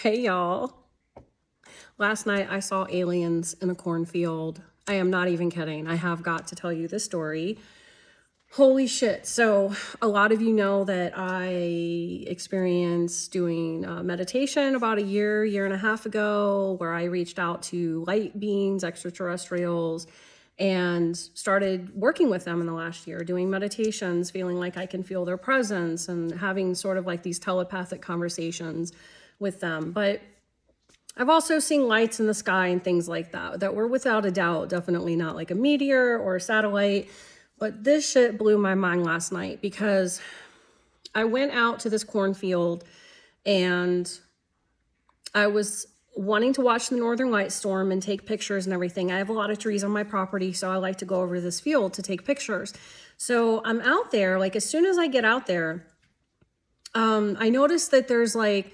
Hey y'all. Last night I saw aliens in a cornfield. I am not even kidding. I have got to tell you this story. Holy shit. So, a lot of you know that I experienced doing meditation about a year and a half ago, where I reached out to light beings, extraterrestrials, and started working with them in the last year, doing meditations, feeling like I can feel their presence and having sort of like these telepathic conversations with them. But I've also seen lights in the sky and things like that were without a doubt definitely not like a meteor or a satellite. But this shit blew my mind last night because I went out to this cornfield and I was wanting to watch the Northern Light storm and take pictures and everything. I have a lot of trees on my property, so I like to go over to this field to take pictures. So I'm out there, like as soon as I get out there, I noticed that there's like,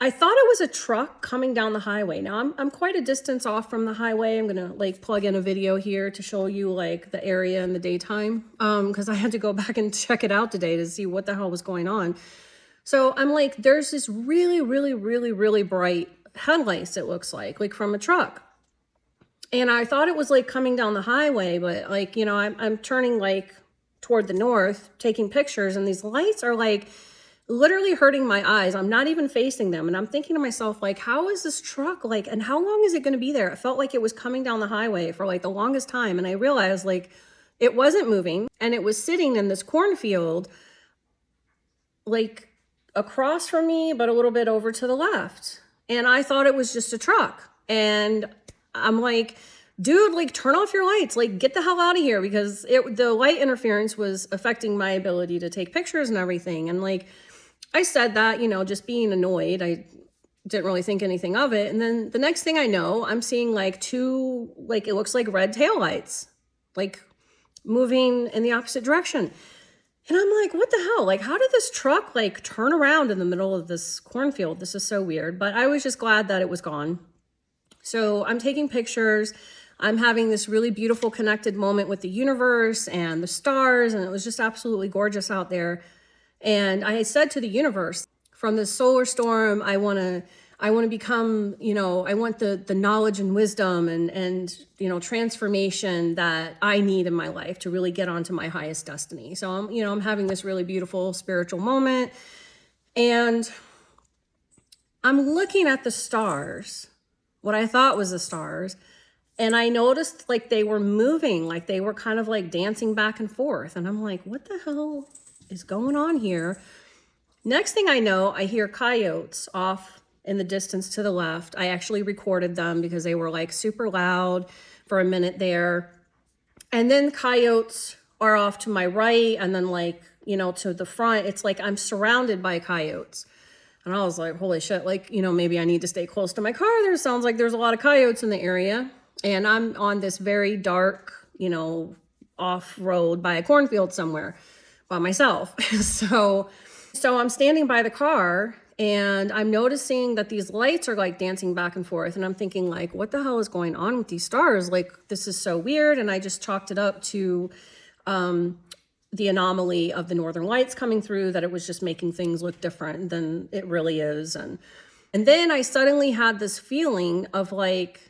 I thought it was a truck coming down the highway. Now I'm quite a distance off from the highway. I'm gonna like plug in a video here to show you like the area in the daytime, because I had to go back and check it out today to see what the hell was going on. So I'm like, there's this really bright headlights, it looks like from a truck. And I thought it was like coming down the highway, but like, I'm turning like toward the north, taking pictures, and these lights are like literally hurting my eyes. I'm not even facing them. And I'm thinking to myself, like, how is this truck like, and how long is it going to be there? It felt like it was coming down the highway for like the longest time. And I realized like it wasn't moving and it was sitting in this cornfield, like across from me, but a little bit over to the left. And I thought it was just a truck. And I'm like, dude, like turn off your lights, like get the hell out of here, because the light interference was affecting my ability to take pictures and everything. And like, I said that, just being annoyed. I didn't really think anything of it. And then the next thing I know, I'm seeing like two, like it looks like red taillights, like moving in the opposite direction. And I'm like, what the hell? Like, how did this truck like turn around in the middle of this cornfield? This is so weird. But I was just glad that it was gone. So I'm taking pictures. I'm having this really beautiful connected moment with the universe and the stars. And it was just absolutely gorgeous out there. And I said to the universe, from this solar storm, I want to become, I want the knowledge and wisdom and transformation that I need in my life to really get onto my highest destiny. So I'm having this really beautiful spiritual moment, and I'm looking at the stars, what I thought was the stars, and I noticed like they were moving, like they were kind of like dancing back and forth. And I'm like, what the hell is going on here? Next thing I know, I hear coyotes off in the distance to the left. I actually recorded them because they were like super loud for a minute there. And then coyotes are off to my right, and then like, to the front. It's like I'm surrounded by coyotes. And I was like, holy shit, like, maybe I need to stay close to my car. There sounds like there's a lot of coyotes in the area. And I'm on this very dark, off road by a cornfield somewhere by myself. So I'm standing by the car and I'm noticing that these lights are like dancing back and forth. And I'm thinking like, what the hell is going on with these stars? Like, this is so weird. And I just chalked it up to the anomaly of the Northern Lights coming through, that it was just making things look different than it really is. And then I suddenly had this feeling of like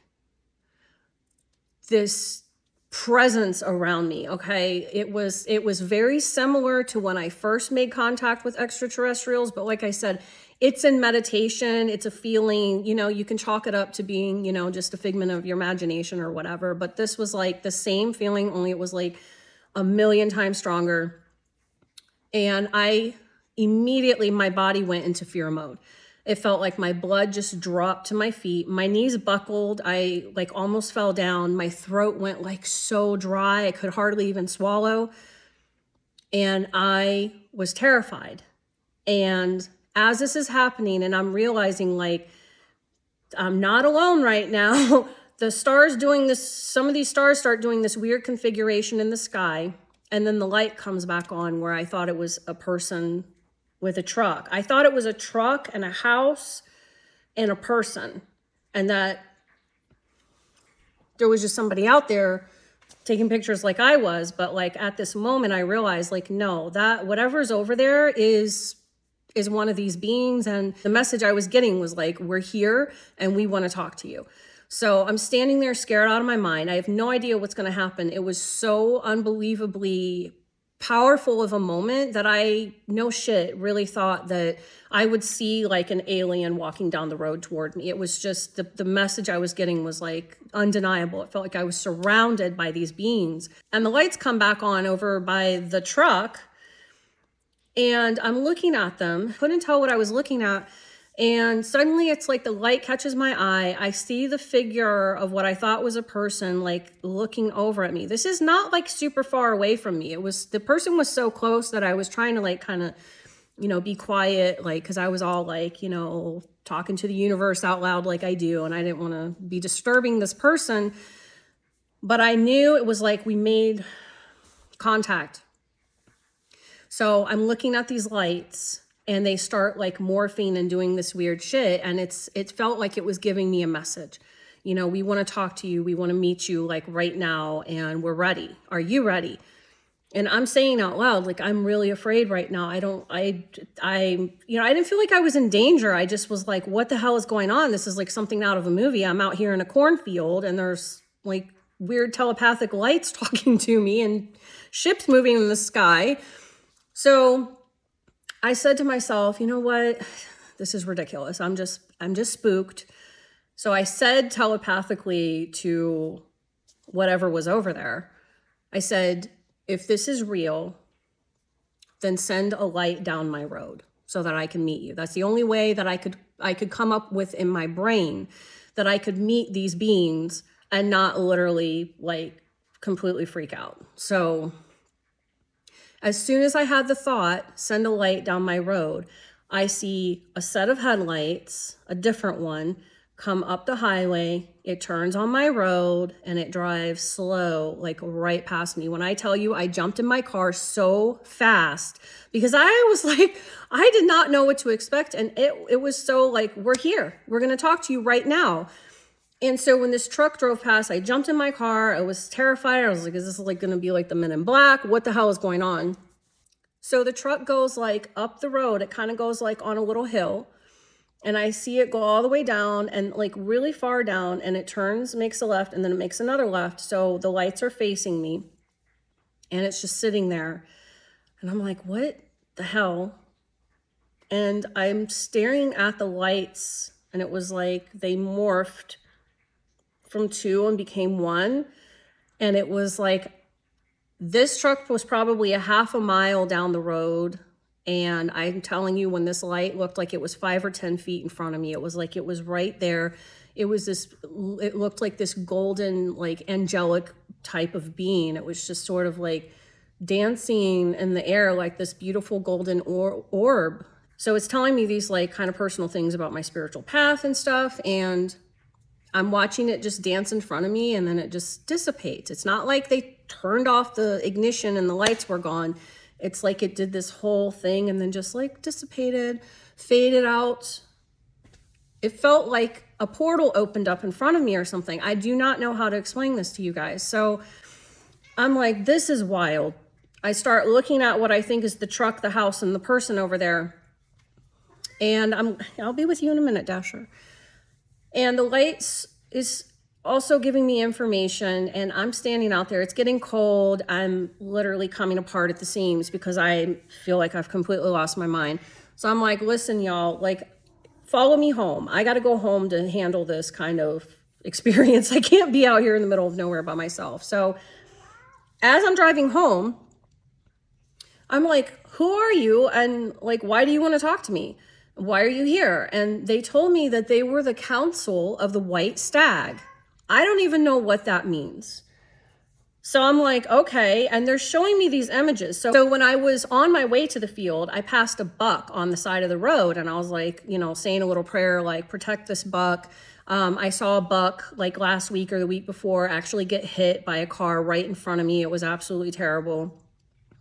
this presence around me. Okay. It was very similar to when I first made contact with extraterrestrials. But like I said, it's in meditation. It's a feeling, you can chalk it up to being, just a figment of your imagination or whatever. But this was like the same feeling, only it was like a million times stronger. And I immediately, my body went into fear mode. It felt like my blood just dropped to my feet. My knees buckled. I like almost fell down. My throat went like so dry. I could hardly even swallow. And I was terrified. And as this is happening and I'm realizing like I'm not alone right now, the stars doing this, some of these stars start doing this weird configuration in the sky. And then the light comes back on where I thought it was a person with a truck. I thought it was a truck and a house and a person, and that there was just somebody out there taking pictures like I was. But like at this moment I realized like, no, that whatever's over there is is one of these beings. And the message I was getting was like, we're here and we want to talk to you. So I'm standing there scared out of my mind. I have no idea what's going to happen. It was so unbelievably powerful of a moment that I, no shit, really thought that I would see like an alien walking down the road toward me. It was just the message I was getting was like undeniable. It felt like I was surrounded by these beings. And the lights come back on over by the truck. And I'm looking at them, couldn't tell what I was looking at. And suddenly it's like the light catches my eye. I see the figure of what I thought was a person like looking over at me. This is not like super far away from me. The person was so close that I was trying to like kind of, be quiet, like, cause I was all like, talking to the universe out loud like I do. And I didn't want to be disturbing this person, but I knew it was like we made contact. So I'm looking at these lights and they start like morphing and doing this weird shit. And it felt like it was giving me a message. We want to talk to you. We want to meet you like right now. And we're ready. Are you ready? And I'm saying out loud, like, I'm really afraid right now. I didn't feel like I was in danger. I just was like, what the hell is going on? This is like something out of a movie. I'm out here in a cornfield and there's like weird telepathic lights talking to me and ships moving in the sky. So I said to myself, you know what? This is ridiculous. I'm just spooked. So I said telepathically to whatever was over there, I said, if this is real, then send a light down my road so that I can meet you. That's the only way that I could come up with in my brain that I could meet these beings and not literally like completely freak out. So as soon as I had the thought, send a light down my road, I see a set of headlights, a different one, come up the highway. It turns on my road and it drives slow, like right past me. When I tell you, I jumped in my car so fast because I was like, I did not know what to expect. And it was so like, we're here. We're going to talk to you right now. And so when this truck drove past, I jumped in my car. I was terrified. I was like, is this like going to be like the Men in Black? What the hell is going on? So the truck goes like up the road. It kind of goes like on a little hill. And I see it go all the way down and like really far down. And it turns, makes a left, and then it makes another left. So the lights are facing me. And it's just sitting there. And I'm like, what the hell? And I'm staring at the lights. And it was like they morphed from two and became one. And it was like, this truck was probably a half a mile down the road. And I'm telling you, when this light looked like it was 5 or 10 feet in front of me, it was like, it was right there. It looked like this golden, like angelic type of being. It was just sort of like dancing in the air, like this beautiful golden orb. So it's telling me these like kind of personal things about my spiritual path and stuff. And I'm watching it just dance in front of me, and then it just dissipates. It's not like they turned off the ignition and the lights were gone. It's like it did this whole thing and then just like dissipated, faded out. It felt like a portal opened up in front of me or something. I do not know how to explain this to you guys. So I'm like, this is wild. I start looking at what I think is the truck, the house, and the person over there. And I'll be with you in a minute, Dasher. And the lights is also giving me information, and I'm standing out there. It's getting cold. I'm literally coming apart at the seams because I feel like I've completely lost my mind. So I'm like, listen, y'all, like, follow me home. I got to go home to handle this kind of experience. I can't be out here in the middle of nowhere by myself. So as I'm driving home, I'm like, who are you? And like, why do you want to talk to me? Why are you here? And they told me that they were the council of the White Stag. I don't even know what that means. So I'm like, okay. And they're showing me these images. So when I was on my way to the field, I passed a buck on the side of the road. And I was like, saying a little prayer, like, protect this buck. I saw a buck like last week or the week before actually get hit by a car right in front of me. It was absolutely terrible.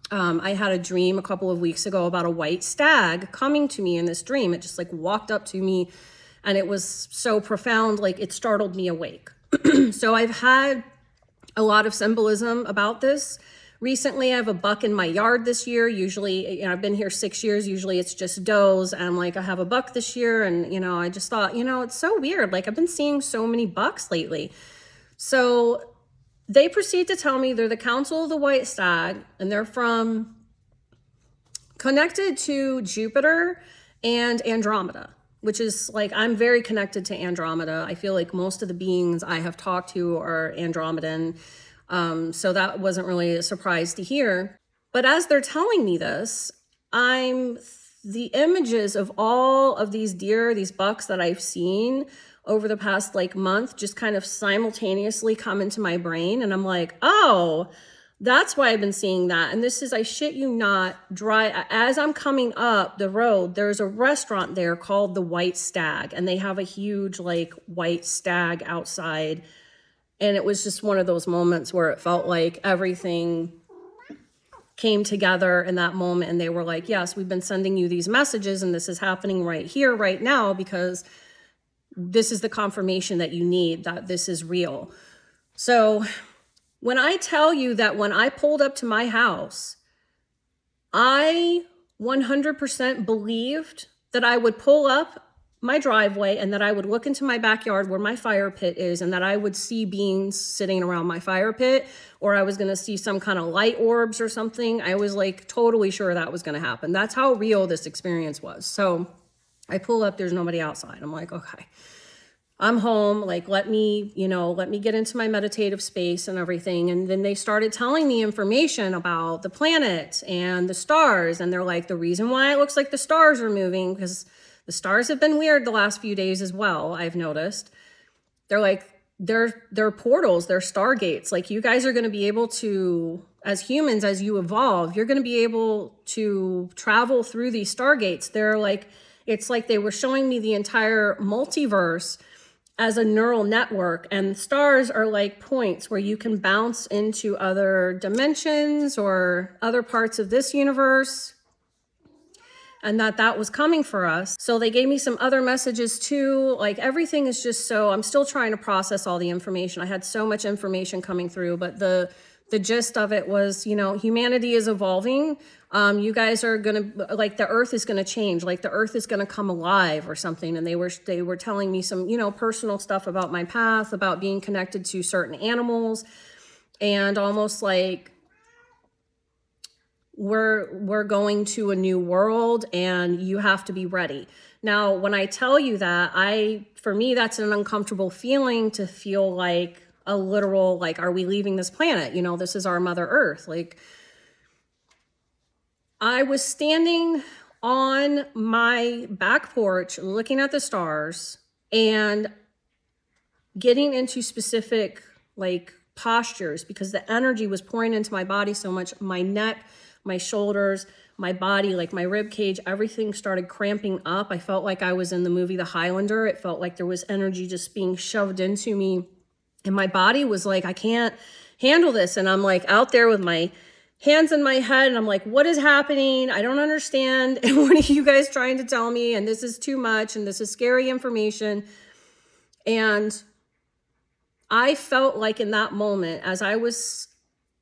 I had a dream a couple of weeks ago about a white stag coming to me in this dream. It just like walked up to me, and it was so profound, like it startled me awake. So I've had a lot of symbolism about this recently I have a buck in my yard this year. Usually, I've been here 6 years. Usually it's just does. And like, I have a buck this year. And, I just thought, it's so weird. Like, I've been seeing so many bucks lately. So they proceed to tell me they're the Council of the White Stag, and they're connected to Jupiter and Andromeda, which is like, I'm very connected to Andromeda. I feel like most of the beings I have talked to are Andromedan. So that wasn't really a surprise to hear. But as they're telling me this, the images of all of these deer, these bucks that I've seen over the past like month just kind of simultaneously come into my brain. And I'm like, oh, that's why I've been seeing that. And this is, I shit you not, as I'm coming up the road, there's a restaurant there called the White Stag, and they have a huge like white stag outside. And it was just one of those moments where it felt like everything came together in that moment. And they were like, yes, we've been sending you these messages, and this is happening right here, right now, because this is the confirmation that you need, that this is real. So when I tell you that when I pulled up to my house, I 100% believed that I would pull up my driveway and that I would look into my backyard where my fire pit is, and that I would see beings sitting around my fire pit, or I was going to see some kind of light orbs or something. I was like totally sure that was going to happen. That's how real this experience was. So I pull up, there's nobody outside. I'm like, okay, I'm home. Like, let me get into my meditative space and everything. And then they started telling me information about the planet and the stars. And they're like, the reason why it looks like the stars are moving, because the stars have been weird the last few days as well, I've noticed. They're like, they're portals, they're stargates. Like, you guys are going to be able to, as humans, as you evolve, you're going to be able to travel through these stargates. They're like, it's like they were showing me the entire multiverse as a neural network, and stars are like points where you can bounce into other dimensions or other parts of this universe, and that was coming for us. So they gave me some other messages too. Like, everything is just so, I'm still trying to process all the information. I had so much information coming through, but the gist of it was, humanity is evolving. You guys are going to, like, the earth is going to change, like the earth is going to come alive or something. And they were telling me some, personal stuff about my path, about being connected to certain animals, and almost like we're going to a new world and you have to be ready. Now, when I tell you that, for me, that's an uncomfortable feeling, to feel like a literal, like, are we leaving this planet? This is our Mother Earth. Like, I was standing on my back porch looking at the stars and getting into specific like postures, because the energy was pouring into my body so much. My neck, my shoulders, my body, like my rib cage, everything started cramping up. I felt like I was in the movie The Highlander. It felt like there was energy just being shoved into me. And my body was like, I can't handle this. And I'm like out there with my hands in my head, and I'm like, what is happening? I don't understand. And what are you guys trying to tell me? And this is too much, and this is scary information. And I felt like in that moment, as I was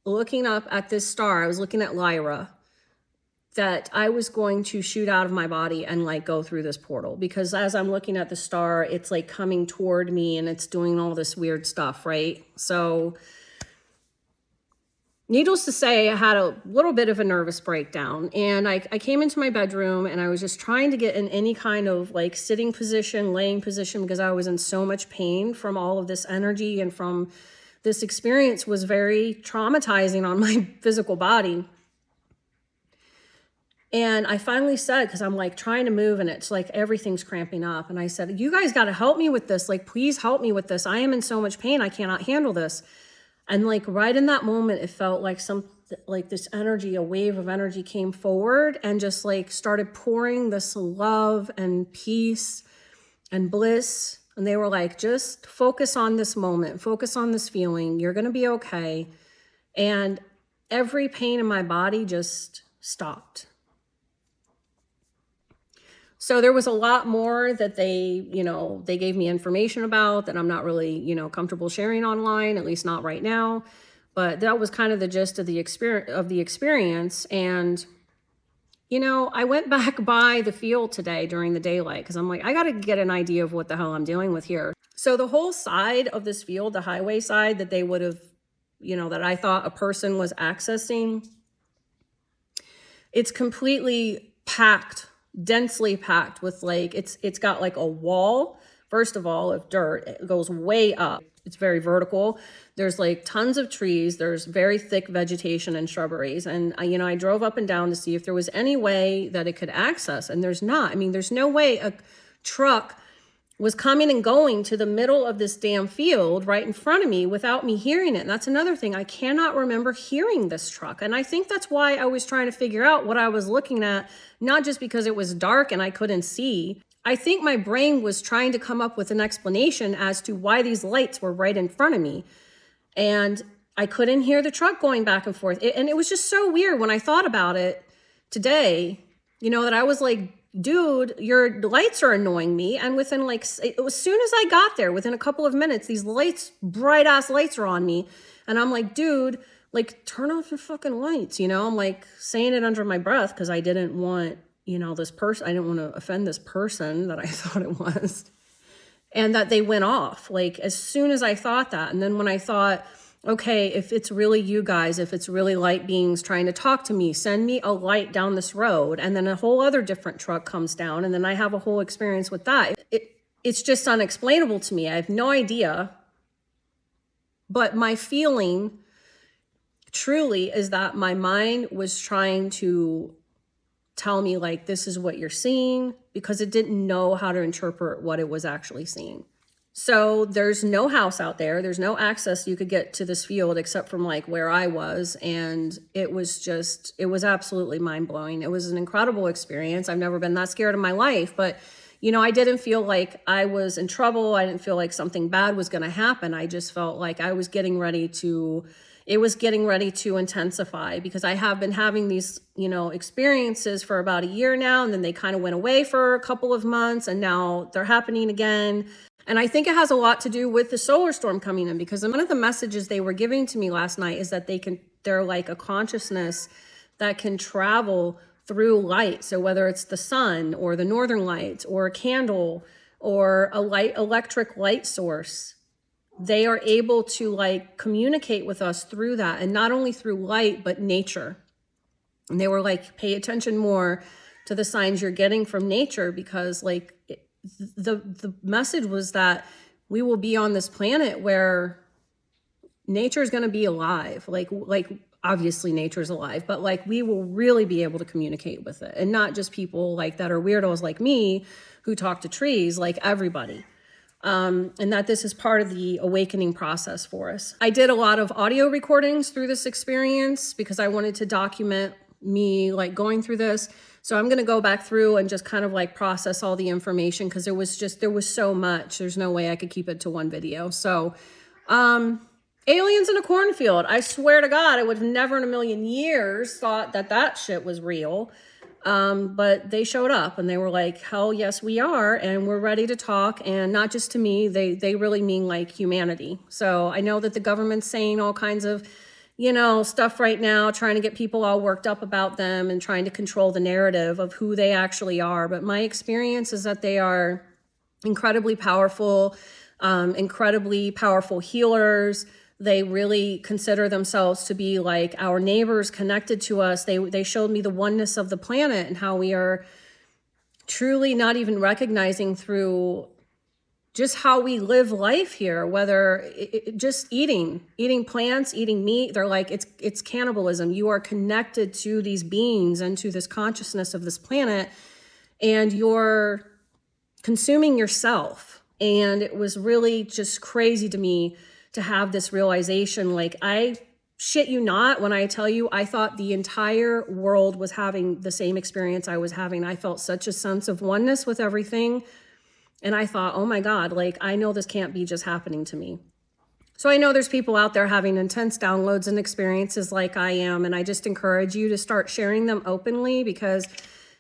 looking up at this star, I was looking at Lyra, that I was going to shoot out of my body and like go through this portal. Because as I'm looking at the star, it's like coming toward me and it's doing all this weird stuff, right? So needless to say, I had a little bit of a nervous breakdown, and I came into my bedroom and I was just trying to get in any kind of like sitting position, laying position, because I was in so much pain from all of this energy, and from this experience was very traumatizing on my physical body. And I finally said, because I'm like trying to move and it's like everything's cramping up. And I said, you guys got to help me with this. Like, please help me with this. I am in so much pain. I cannot handle this. And like right in that moment, it felt like this energy, a wave of energy came forward and just like started pouring this love and peace and bliss. And they were like, just focus on this moment, focus on this feeling. You're going to be okay. And every pain in my body just stopped. So there was a lot more that they gave me information about that I'm not really, comfortable sharing online, at least not right now. But that was kind of the gist of the experience. And, you know, I went back by the field today during the daylight because I'm like, I got to get an idea of what the hell I'm dealing with here. So the whole side of this field, the highway side that they would have, you know, that I thought a person was accessing, it's completely packed, densely packed with like, it's got like a wall, first of all, of dirt. It goes way up. It's very vertical. There's like tons of trees. There's very thick vegetation and shrubberies. And you know, I drove up and down to see if there was any way that it could access, and there's not. I mean, there's no way a truck was coming and going to the middle of this damn field right in front of me without me hearing it. And that's another thing. I cannot remember hearing this truck. And I think that's why I was trying to figure out what I was looking at, not just because it was dark and I couldn't see. I think my brain was trying to come up with an explanation as to why these lights were right in front of me. And I couldn't hear the truck going back and forth. And it was just so weird when I thought about it today, you know, that I was like, dude, your lights are annoying me. And within like, as soon as I got there, within a couple of minutes, these lights, bright ass lights are on me. And I'm like, dude, like turn off your fucking lights. You know, I'm like saying it under my breath because I didn't want, you know, this person, I didn't want to offend this person that I thought it was, and that they went off like as soon as I thought that. And then when I thought, okay, if it's really you guys, if it's really light beings trying to talk to me, send me a light down this road. And then a whole other different truck comes down. And then I have a whole experience with that. It's just unexplainable to me. I have no idea. But my feeling truly is that my mind was trying to tell me like, this is what you're seeing, because it didn't know how to interpret what it was actually seeing. So there's no house out there. There's no access you could get to this field except from like where I was. And it was absolutely mind blowing. It was an incredible experience. I've never been that scared in my life, but you know, I didn't feel like I was in trouble. I didn't feel like something bad was going to happen. I just felt like it was getting ready to intensify, because I have been having these, you know, experiences for about a year now. And then they kind of went away for a couple of months and now they're happening again. And I think it has a lot to do with the solar storm coming in, because one of the messages they were giving to me last night is that they're like a consciousness that can travel through light. So whether it's the sun or the northern lights or a candle or a electric light source, they are able to like communicate with us through that. And not only through light, but nature. And they were like, pay attention more to the signs you're getting from nature, because like the message was that we will be on this planet where nature is going to be alive. Like obviously nature is alive, but like we will really be able to communicate with it, and not just people like that are weirdos like me who talk to trees, like everybody. And that this is part of the awakening process for us. I did a lot of audio recordings through this experience because I wanted to document me like going through this. So I'm going to go back through and just kind of like process all the information, because there was so much. There's no way I could keep it to one video. So, aliens in a cornfield. I swear to God, I would have never in a million years thought that shit was real. But they showed up and they were like, hell yes, we are. And we're ready to talk. And not just to me, they really mean like humanity. So I know that the government's saying all kinds of, you know, stuff right now, trying to get people all worked up about them and trying to control the narrative of who they actually are. But my experience is that they are incredibly powerful healers. They really consider themselves to be like our neighbors connected to us. They showed me the oneness of the planet and how we are truly not even recognizing through just how we live life here, whether just eating plants, eating meat. They're like, it's cannibalism. You are connected to these beings and to this consciousness of this planet, and you're consuming yourself. And it was really just crazy to me to have this realization. Like, I shit you not when I tell you, I thought the entire world was having the same experience I was having. I felt such a sense of oneness with everything. And I thought, oh my God, like, I know this can't be just happening to me. So I know there's people out there having intense downloads and experiences like I am. And I just encourage you to start sharing them openly, because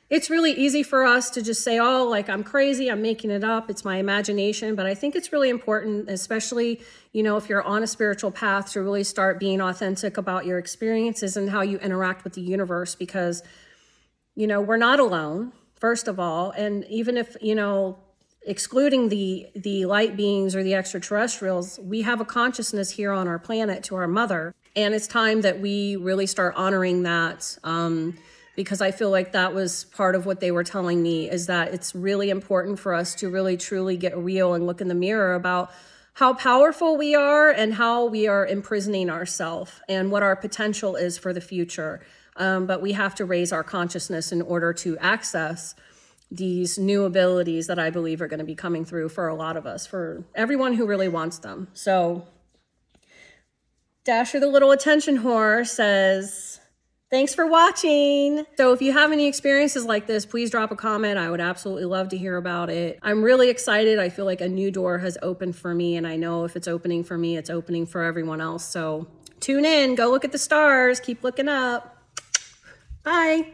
it's really easy for us to just say, oh, like I'm crazy, I'm making it up, it's my imagination. But I think it's really important, especially, you know, if you're on a spiritual path, to really start being authentic about your experiences and how you interact with the universe, because, you know, we're not alone, first of all. And even if, you know, excluding the light beings or the extraterrestrials, we have a consciousness here on our planet to our mother. And it's time that we really start honoring that. Because I feel like that was part of what they were telling me, is that it's really important for us to really truly get real and look in the mirror about how powerful we are and how we are imprisoning ourselves and what our potential is for the future. But we have to raise our consciousness in order to access these new abilities that I believe are going to be coming through for a lot of us, for everyone who really wants them. So Dasher the Little Attention Whore says, thanks for watching. So if you have any experiences like this, please drop a comment. I would absolutely love to hear about it. I'm really excited. I feel like a new door has opened for me, and I know if it's opening for me, it's opening for everyone else. So tune in, go look at the stars, keep looking up. Bye.